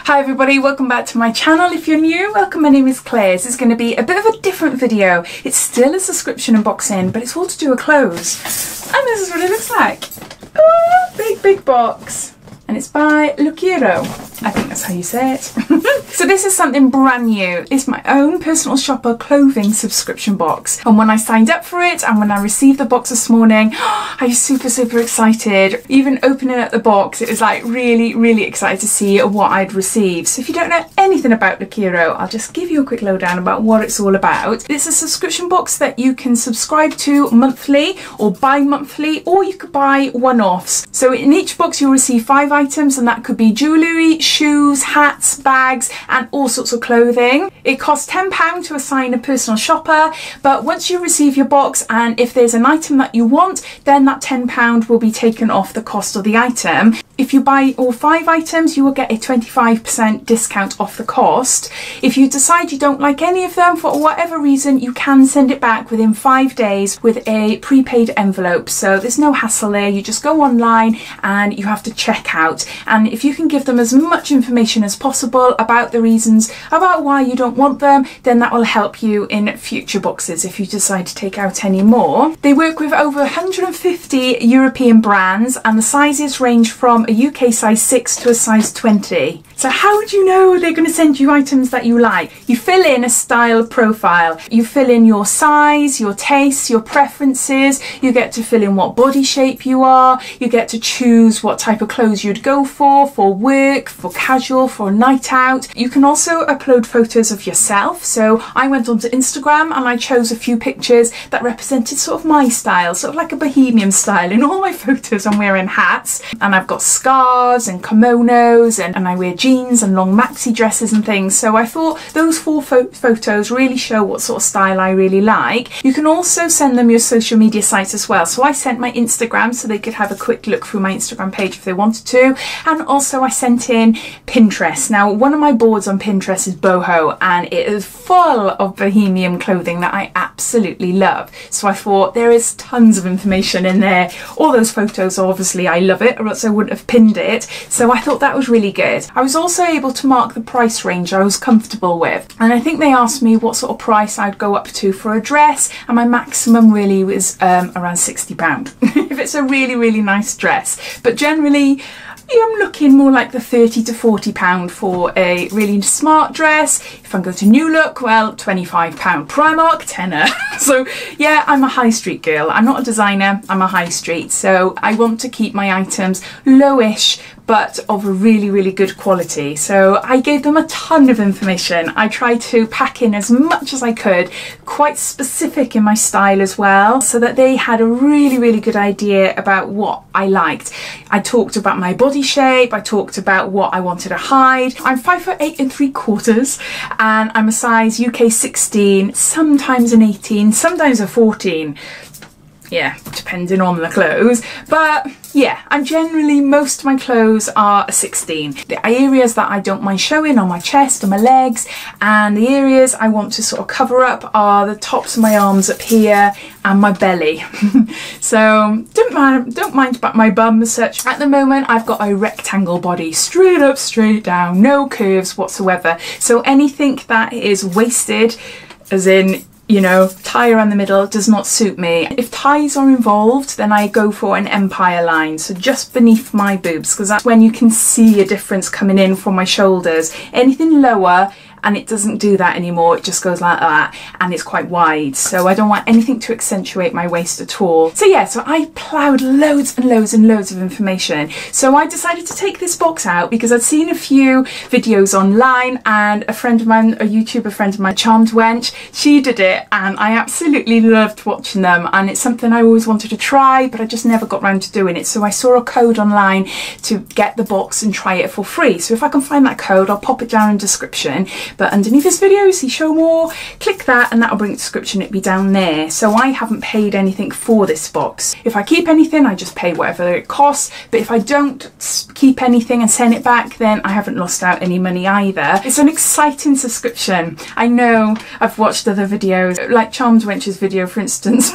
Hi everybody, welcome back to my channel. If you're new, welcome. My name is Claire. This is going to be a bit of a different video. It's still a subscription unboxing, but it's all to do with clothes. And this is what it looks like. Oh, big box. And it's by Lookiero. I think that's how you say it. So this is something brand new. It's my own personal shopper clothing subscription box. And when I signed up for it and when I received the box this morning, I was super excited. Even opening up the box, it was like really excited to see what I'd received. So if you don't know anything about Lookeiro, I'll just give you a quick lowdown about what it's all about. It's a subscription box that you can subscribe to monthly or bi-monthly, or you could buy one-offs. So in each box you'll receive 5 items, and that could be jewellery, shoes, hats, bags, and all sorts of clothing. It costs £10 to assign a personal shopper, but once you receive your box and if there's an item that you want, then that £10 will be taken off the cost of the item. If you buy all 5 items, you will get a 25% discount off the cost. If you decide you don't like any of them for whatever reason, you can send it back within 5 days with a prepaid envelope. So there's no hassle there. You just go online and you have to check out. And if you can give them as much information as possible about the reasons about why you don't want them, then that will help you in future boxes if you decide to take out any more. They work with over 150 European brands, and the sizes range from a UK size 6 to a size 20. So how would you know they're going to send you items that you like? You fill in a style profile. You fill in your size, your tastes, your preferences. You get to fill in what body shape you are. You get to choose what type of clothes you'd go for work, for casual, for a night out. You can also upload photos of yourself. So I went onto Instagram and I chose a few pictures that represented sort of my style, sort of like a bohemian style. In all my photos I'm wearing hats, and I've got scarves and kimonos, and I wear jeans and long maxi dresses and things. So I thought those 4 photos really show what sort of style I really like. You can also send them your social media sites as well. So I sent my Instagram so they could have a quick look through my Instagram page if they wanted to. And also I sent in Pinterest. Now one of my boards on Pinterest is boho, and it is full of bohemian clothing that I absolutely love. So I thought there is tons of information in there. All those photos, obviously I love it, or else I wouldn't have pinned it. So I thought that was really good. I was also able to mark the price range I was comfortable with, and I think they asked me what sort of price I'd go up to for a dress, and my maximum really was around £60 if it's a really nice dress. But generally I'm looking more like the £30 to £40 for a really smart dress. If I go to New Look, well, £25. Primark, tenner. So yeah, I'm a high street girl. I'm not a designer, I'm a high street. So I want to keep my items lowish, but of a really good quality. So I gave them a ton of information. I tried to pack in as much as I could, quite specific in my style as well, so that they had a really good idea about what I liked. I talked about my body shape, I talked about what I wanted to hide. I'm 5'8"3/4, and I'm a size UK 16, sometimes an 18, sometimes a 14. Yeah, depending on the clothes. But yeah, I'm generally, most of my clothes are a 16. The areas that I don't mind showing are my chest and my legs, and the areas I want to sort of cover up are the tops of my arms up here and my belly. So don't mind about my bum as such. At the moment I've got a rectangle body, straight up, straight down, no curves whatsoever. So anything that is wasted, as in, you know, tie around the middle, does not suit me. If ties are involved, then I go for an empire line, so just beneath my boobs, because that's when you can see a difference coming in from my shoulders. Anything lower, and it doesn't do that anymore, it just goes like that, and it's quite wide, so I don't want anything to accentuate my waist at all. So yeah, so I ploughed loads of information. So I decided to take this box out because I'd seen a few videos online, and a friend of mine, a YouTuber friend of mine, Charmed Wench, she did it, and I absolutely loved watching them, and it's something I always wanted to try, but I just never got around to doing it. So I saw a code online to get the box and try it for free. So if I can find that code, I'll pop it down in the description. But underneath this video you see show more, click that and that'll bring the description, it'll be down there. So I haven't paid anything for this box. If I keep anything, I just pay whatever it costs, but if I don't keep anything and send it back, then I haven't lost out any money either. It's an exciting subscription. I know I've watched other videos, like Charmed Wench's video for instance,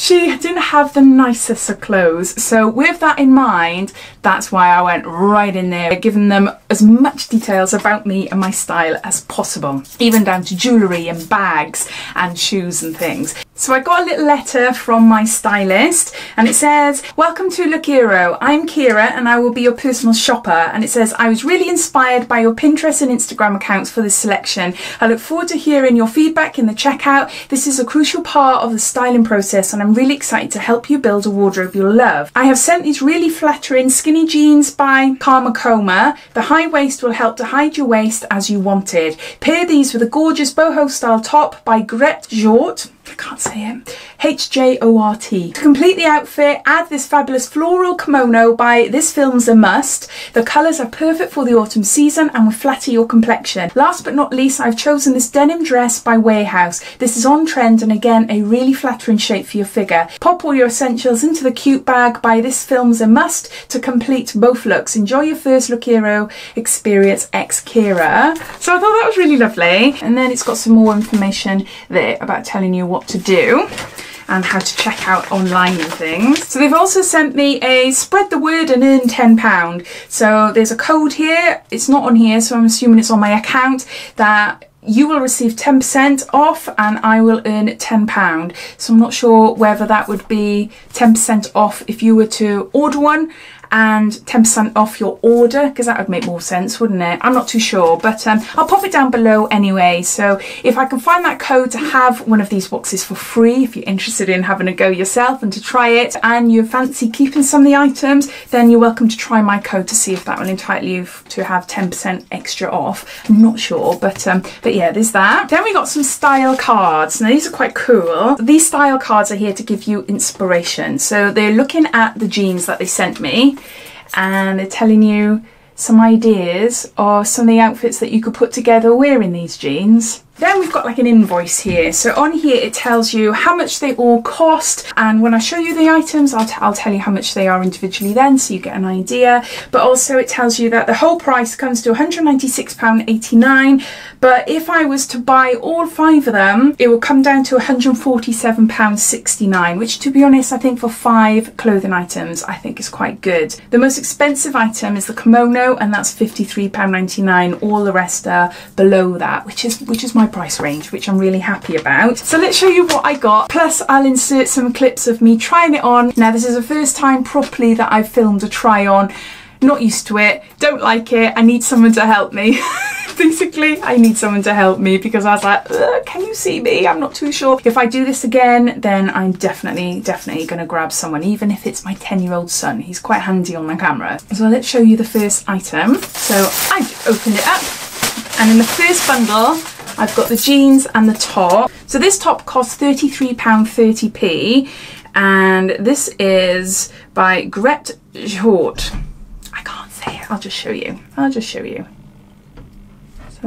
She didn't have the nicest of clothes. So with that in mind, that's why I went right in there, giving them as much details about me and my style as possible, even down to jewellery and bags and shoes and things. So I got a little letter from my stylist and it says, "Welcome to Lookiero. I'm Kira and I will be your personal shopper." And it says, "I was really inspired by your Pinterest and Instagram accounts for this selection. I look forward to hearing your feedback in the checkout. This is a crucial part of the styling process and I'm really excited to help you build a wardrobe you'll love. I have sent these really flattering skinny jeans by Karmakoma. The high waist will help to hide your waist as you wanted. Pair these with a gorgeous boho style top by Gret Jort." I can't say it. H-J-O-R-T. To complete the outfit, add this fabulous floral kimono by This Film's a Must. The colours are perfect for the autumn season and will flatter your complexion. Last but not least, I've chosen this denim dress by Warehouse. This is on trend and again a really flattering shape for your figure. Pop all your essentials into the cute bag by This Film's a Must to complete both looks. Enjoy your first Lookiero experience, ex Kira. So I thought that was really lovely. And then it's got some more information there about telling you what to do and how to check out online and things. So they've also sent me a spread the word and earn £10. So there's a code here. It's not on here, so I'm assuming it's on my account, that you will receive 10% off and I will earn £10. So I'm not sure whether that would be 10% off if you were to order one and 10% off your order, because that would make more sense, wouldn't it? I'm not too sure, but I'll pop it down below anyway. So if I can find that code to have one of these boxes for free, if you're interested in having a go yourself and to try it and you fancy keeping some of the items, then you're welcome to try my code to see if that will entitle you to have 10% extra off. I'm not sure, but yeah, there's that. Then we got some style cards. Now these are quite cool. These style cards are here to give you inspiration. So they're looking at the jeans that they sent me and they're telling you some ideas of some of the outfits that you could put together wearing these jeans. Then we've got like an invoice here. So on here it tells you how much they all cost, and when I show you the items I'll tell you how much they are individually then, so you get an idea. But also it tells you that the whole price comes to £196.89, but if I was to buy all 5 of them it will come down to £147.69, which to be honest I think for 5 clothing items I think is quite good. The most expensive item is the kimono and that's £53.99. All the rest are below that, which is my price range, which I'm really happy about. So let's show you what I got, plus I'll insert some clips of me trying it on. Now this is the first time properly that I've filmed a try on. Not used to it, don't like it, I need someone to help me. Basically, I need someone to help me because I was like, can you see me? I'm not too sure. If I do this again, then I'm definitely going to grab someone, even if it's my 10-year-old son. He's quite handy on the camera. So let's show you the first item. So I've opened it up, and in the first bundle, I've got the jeans and the top. So this top costs £33.30p, and this is by Gret Jort. I can't say it, I'll just show you. So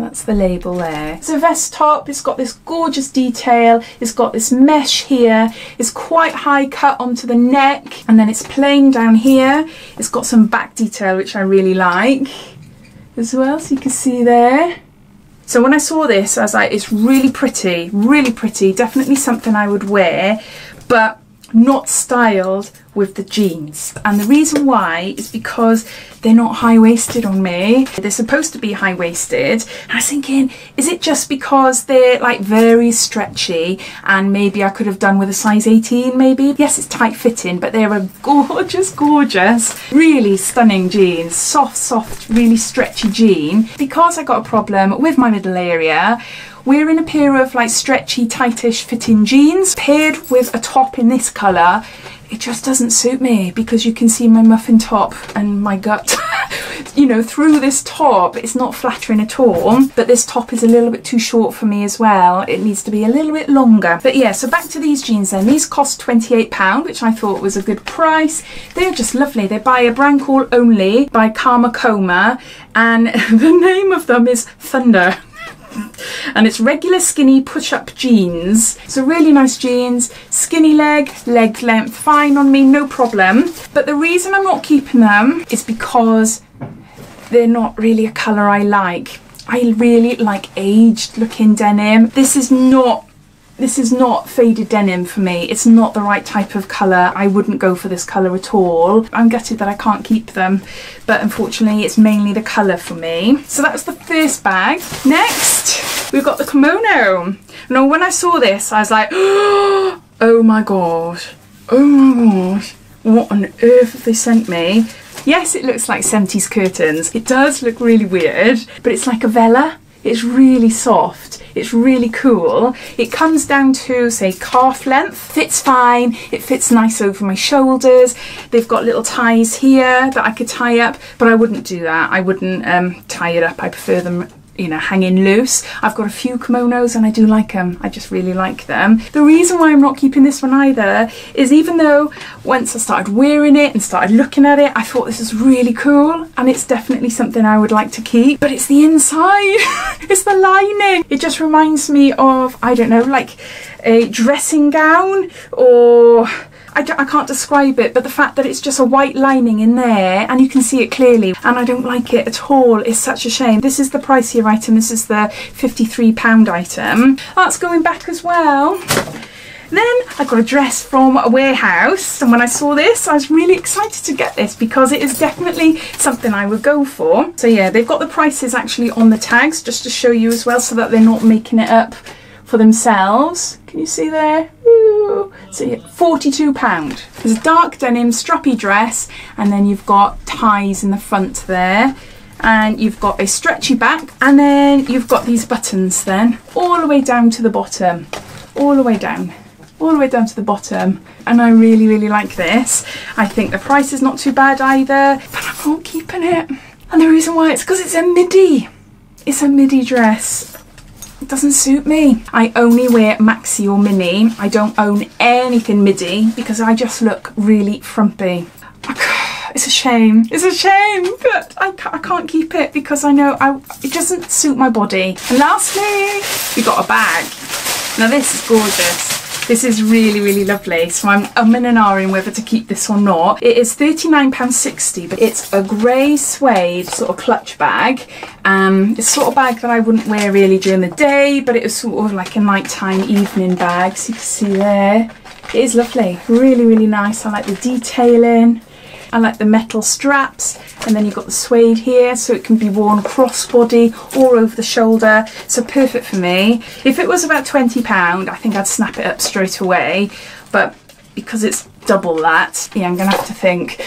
that's the label there. It's a vest top, it's got this gorgeous detail, it's got this mesh here, it's quite high cut onto the neck, and then it's plain down here. It's got some back detail which I really like as well, so you can see there. So when I saw this I was like, it's really pretty, definitely something I would wear, but not styled with the jeans. And the reason why is because they're not high-waisted on me. They're supposed to be high-waisted. And I was thinking, is it just because they're like very stretchy and maybe I could have done with a size 18 maybe? Yes, it's tight fitting, but they're a gorgeous, really stunning jeans. Soft, really stretchy jean. Because I got a problem with my middle area, wearing a pair of like stretchy, tightish fitting jeans paired with a top in this colour, it just doesn't suit me, because you can see my muffin top and my gut you know, through this top. It's not flattering at all, but this top is a little bit too short for me as well. It needs to be a little bit longer. But yeah, so back to these jeans then. These cost £28, which I thought was a good price. They're just lovely. They're by a brand called Only by Karmakoma, and the name of them is Thunder. And it's regular skinny push-up jeans. So really nice jeans, skinny leg length, fine on me, no problem. But the reason I'm not keeping them is because they're not really a colour I like. I really like aged looking denim. This is not This is not faded denim for me. It's not the right type of colour. I wouldn't go for this colour at all. I'm gutted that I can't keep them, but unfortunately it's mainly the colour for me. So that was the first bag. Next, we've got the kimono. Now when I saw this, I was like, oh my gosh, oh my gosh, what on earth have they sent me? Yes, it looks like 70s curtains. It does look really weird, but it's like a vella. It's really soft. It's really cool. It comes down to, say, calf length. Fits fine. It fits nice over my shoulders. They've got little ties here that I could tie up, but I wouldn't do that. I wouldn't tie it up. I prefer them, you know, hanging loose. I've got a few kimonos and I do like them. I just really like them. The reason why I'm not keeping this one either is, even though once I started wearing it and started looking at it, I thought this is really cool and it's definitely something I would like to keep, but it's the inside. It's the lining. It just reminds me of, I don't know, like a dressing gown, or I can't describe it, but the fact that it's just a white lining in there and you can see it clearly, and I don't like it at all. It's such a shame. This is the pricier item. This is the £53 item. That's going back as well. Then I got a dress from a warehouse, and when I saw this I was really excited to get this because it is definitely something I would go for. So yeah, they've got the prices actually on the tags just to show you as well, so that they're not making it up for themselves. Can you see there? Ooh. So yeah, £42. There's a dark denim strappy dress, and then you've got ties in the front there, and you've got a stretchy back, and then you've got these buttons then all the way down to the bottom, all the way down to the bottom. And I really like this. I think the price is not too bad either, but I'm not keeping it. And the reason why, it's because it's a midi. It's a midi dress. It doesn't suit me. I only wear maxi or mini. I don't own anything midi because I just look really frumpy. It's a shame. It's a shame, but I can't keep it because I know it doesn't suit my body. And lastly, we got a bag. Now this is gorgeous. This is really lovely. So I'm umming and ahhing whether to keep this or not. It is £39.60, but it's a grey suede sort of clutch bag. It's sort of bag that I wouldn't wear really during the day, but it is sort of like a nighttime evening bag. So you can see there. It is lovely. Really nice. I like the detailing. I like the metal straps, and then you've got the suede here, so it can be worn crossbody or over the shoulder. So perfect for me. If it was about £20, I think I'd snap it up straight away, but because it's double that, yeah, I'm gonna have to think,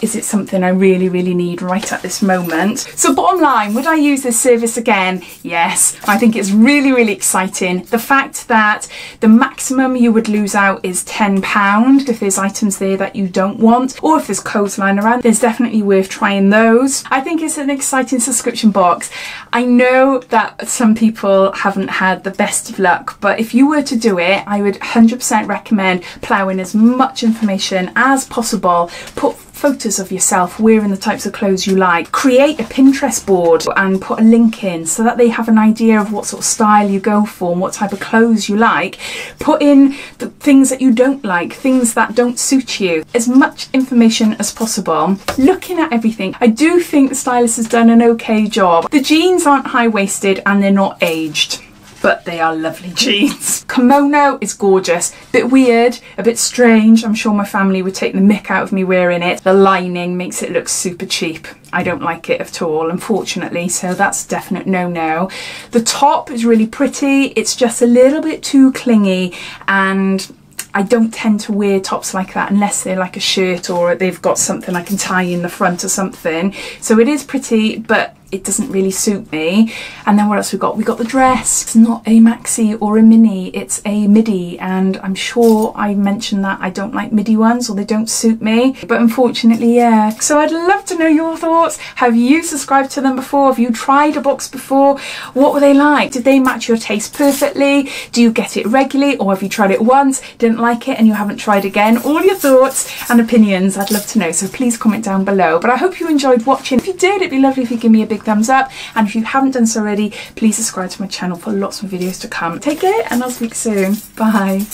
is it something I really need right at this moment? So bottom line, would I use this service again? Yes, I think it's really exciting. The fact that the maximum you would lose out is £10 if there's items there that you don't want, or if there's codes lying around, there's definitely worth trying those. I think it's an exciting subscription box. I know that some people haven't had the best of luck, but if you were to do it, I would 100% recommend ploughing as much information as possible. Put photos of yourself wearing the types of clothes you like. Create a Pinterest board and put a link in so that they have an idea of what sort of style you go for and what type of clothes you like. Put in the things that you don't like, things that don't suit you. As much information as possible. Looking at everything, I do think the stylist has done an okay job. The jeans aren't high-waisted and they're not aged, but they are lovely jeans. Kimono is gorgeous. Bit weird, a bit strange. I'm sure my family would take the mick out of me wearing it. The lining makes it look super cheap. I don't like it at all, unfortunately, so that's a definite no-no. The top is really pretty. It's just a little bit too clingy, and I don't tend to wear tops like that unless they're like a shirt or they've got something I can tie in the front or something. So it is pretty, but it doesn't really suit me. And then what else we got? We got the dress. It's not a maxi or a mini, it's a midi, and I'm sure I mentioned that I don't like midi ones, or they don't suit me, but unfortunately, yeah. So I'd love to know your thoughts. Have you subscribed to them before? Have you tried a box before? What were they like? Did they match your taste perfectly? Do you get it regularly, or have you tried it once, didn't like it, and you haven't tried again? All your thoughts and opinions, I'd love to know, so please comment down below. But I hope you enjoyed watching. If you did, it'd be lovely if you give me a big thumbs up, and if you haven't done so already, please subscribe to my channel for lots more videos to come. Take care, and I'll speak soon. Bye.